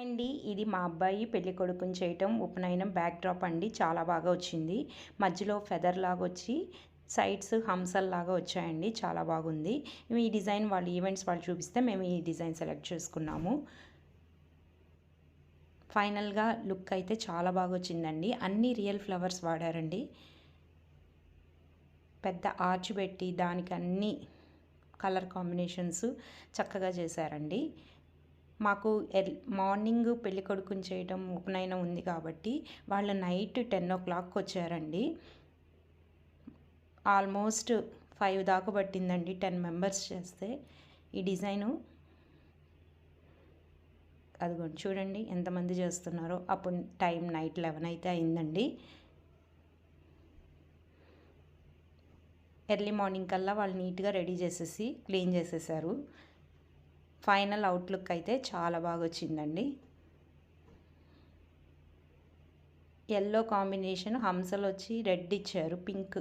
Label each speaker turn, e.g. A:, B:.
A: అండి ఇది మా అబ్బాయి పెళ్లి కొడుకుని చేయటం ఉపనయనం బ్యాక్ డ్రాప్ అండి. చాలా బాగా వచ్చింది. మధ్యలో ఫెదర్ లాగా వచ్చి సైడ్స్ హంసల్లాగా వచ్చాయండి. చాలా బాగుంది. ఈ డిజైన్ వాళ్ళు ఈవెంట్స్ వాళ్ళు చూపిస్తే మేము ఈ డిజైన్ సెలెక్ట్ చేసుకున్నాము. ఫైనల్గా లుక్ అయితే చాలా బాగా వచ్చిందండి. అన్ని రియల్ ఫ్లవర్స్ వాడారండి. పెద్ద ఆర్చ్ పెట్టి దానికి అన్ని కలర్ కాంబినేషన్స్ చక్కగా చేశారండి. మాకు మార్నింగ్ పెళ్లి కొడుకుని చేయడం ఉపనయనం ఉంది కాబట్టి వాళ్ళు నైట్ 10 o'clock వచ్చారండి. ఆల్మోస్ట్ 5 దాకా పట్టిందండి 10 మెంబర్స్ చేస్తే. ఈ డిజైను అదిగోండి చూడండి ఎంతమంది చేస్తున్నారో. అప్పుడు టైం నైట్ 11 అయితే అయిందండి. ఎర్లీ మార్నింగ్ కల్లా వాళ్ళు నీట్గా రెడీ చేసేసి క్లీన్ చేసేసారు. ఫైనల్ అవుట్లుక్ అయితే చాలా బాగా వచ్చిందండి. ఎల్లో కాంబినేషన్ హంసలు వచ్చి రెడ్ ఇచ్చారు, పింక్